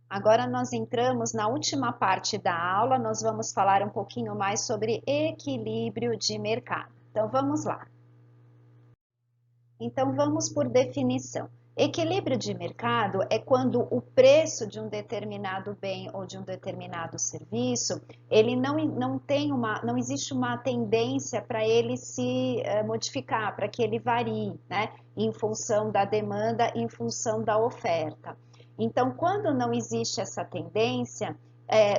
Agora nós entramos na última parte da aula, nós vamos falar um pouquinho mais sobre equilíbrio de mercado. Então vamos lá. Então vamos por definição. Equilíbrio de mercado é quando o preço de um determinado bem ou de um determinado serviço, ele não existe uma tendência para ele se modificar, para que ele varie, né? Em função da demanda, em função da oferta. Então, quando não existe essa tendência,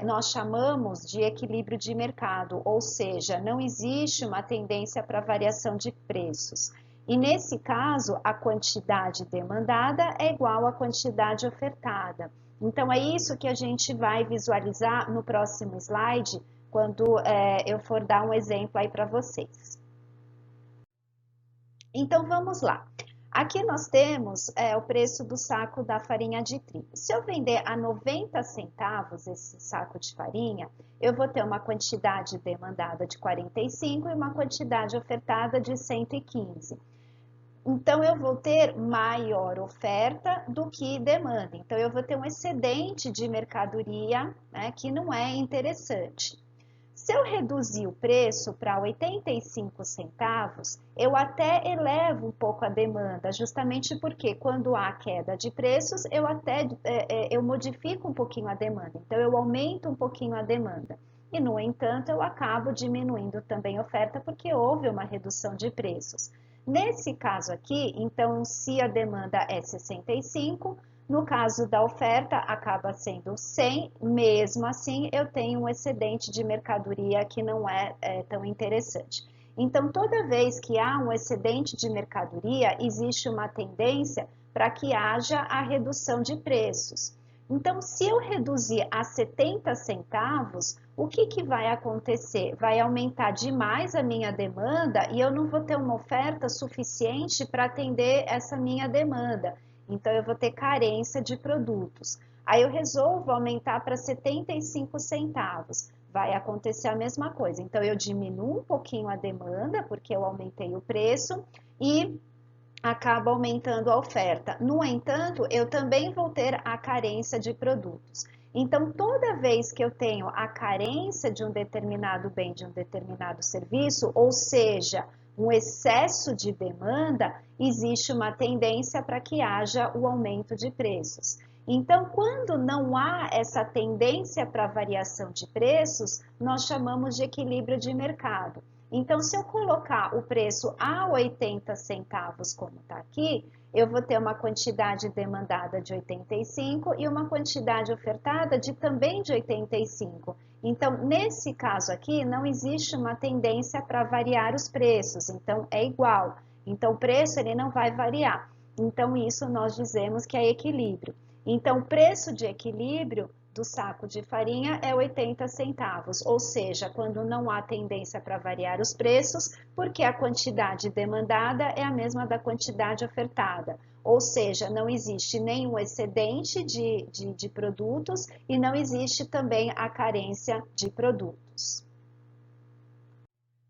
nós chamamos de equilíbrio de mercado, ou seja, não existe uma tendência para variação de preços. E nesse caso, a quantidade demandada é igual à quantidade ofertada. Então, é isso que a gente vai visualizar no próximo slide, quando eu for dar um exemplo aí para vocês. Então, vamos lá. Aqui nós temos o preço do saco da farinha de trigo. Se eu vender a 90 centavos esse saco de farinha, eu vou ter uma quantidade demandada de 45 e uma quantidade ofertada de 115. Então, eu vou ter maior oferta do que demanda. Então, eu vou ter um excedente de mercadoria, né, que não é interessante. Se eu reduzir o preço para 85 centavos, eu até elevo um pouco a demanda, justamente porque quando há queda de preços, eu modifico um pouquinho a demanda. Então, eu aumento um pouquinho a demanda. E, no entanto, eu acabo diminuindo também a oferta porque houve uma redução de preços. Nesse caso aqui, então, se a demanda é 65, no caso da oferta, acaba sendo 100, mesmo assim eu tenho um excedente de mercadoria que não é tão interessante. Então, toda vez que há um excedente de mercadoria, existe uma tendência para que haja a redução de preços. Então, se eu reduzir a 70 centavos, o que vai acontecer? Vai aumentar demais a minha demanda e eu não vou ter uma oferta suficiente para atender essa minha demanda. Então, eu vou ter carência de produtos. Aí eu resolvo aumentar para 75 centavos. Vai acontecer a mesma coisa. Então, eu diminuo um pouquinho a demanda, porque eu aumentei o preço, e acaba aumentando a oferta. No entanto, eu também vou ter a carência de produtos. Então, toda vez que eu tenho a carência de um determinado bem, de um determinado serviço, ou seja, um excesso de demanda, existe uma tendência para que haja o aumento de preços. Então, quando não há essa tendência para variação de preços, nós chamamos de equilíbrio de mercado. Então, se eu colocar o preço a 80 centavos, como está aqui, eu vou ter uma quantidade demandada de 85 e uma quantidade ofertada de também de 85. Então, nesse caso aqui, não existe uma tendência para variar os preços, então é igual. Então, o preço ele não vai variar. Então, isso nós dizemos que é equilíbrio. Então, o preço de equilíbrio do saco de farinha é 80 centavos, ou seja, quando não há tendência para variar os preços, porque a quantidade demandada é a mesma da quantidade ofertada, ou seja, não existe nenhum excedente de produtos e não existe também a carência de produtos.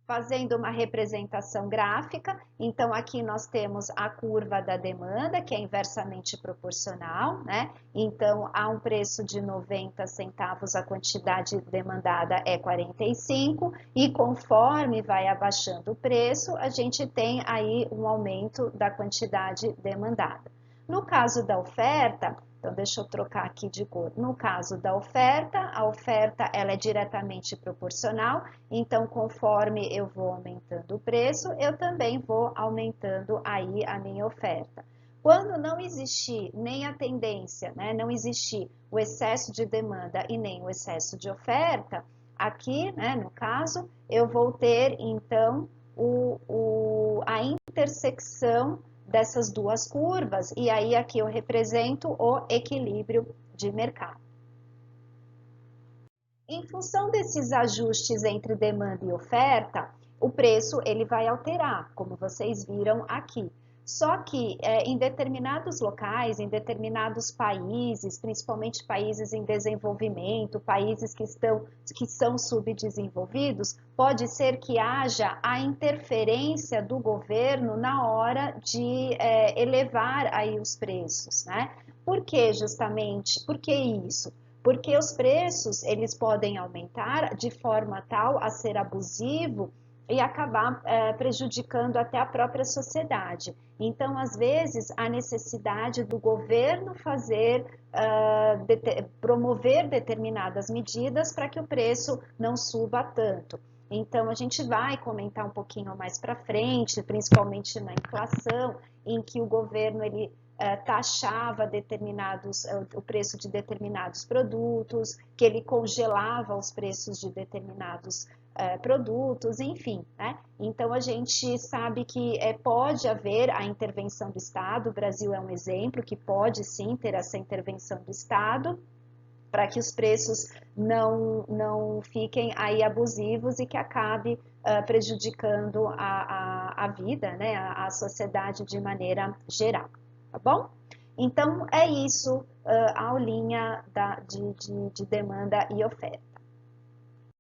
Fazendo uma representação gráfica, então aqui nós temos a curva da demanda, que é inversamente proporcional, né? Então, a um preço de 90 centavos, a quantidade demandada é 45, e conforme vai abaixando o preço, a gente tem aí um aumento da quantidade demandada. No caso da oferta, então, deixa eu trocar aqui de cor. No caso da oferta, a oferta ela é diretamente proporcional, então conforme eu vou aumentando o preço, eu também vou aumentando aí a minha oferta. Quando não existir nem a tendência, né, não existir o excesso de demanda e nem o excesso de oferta, aqui, né, no caso, eu vou ter então a intersecção dessas duas curvas, e aí aqui eu represento o equilíbrio de mercado. Em função desses ajustes entre demanda e oferta, o preço ele vai alterar, como vocês viram aqui. Só que em determinados locais, em determinados países, principalmente países em desenvolvimento, países que são subdesenvolvidos, pode ser que haja a interferência do governo na hora de elevar aí os preços, né? Por que justamente? Por que isso? Porque os preços eles podem aumentar de forma tal a ser abusivo e acabar prejudicando até a própria sociedade. Então, às vezes, a necessidade do governo promover determinadas medidas para que o preço não suba tanto. Então, a gente vai comentar um pouquinho mais para frente, principalmente na inflação, em que o governo ele taxava o preço de determinados produtos, que ele congelava os preços de determinados produtos, enfim, né? Então a gente sabe que pode haver a intervenção do Estado, o Brasil é um exemplo que pode sim ter essa intervenção do Estado, para que os preços não fiquem aí abusivos e que acabe prejudicando a vida, né, a sociedade de maneira geral, tá bom? Então é isso, a aulinha de demanda e oferta.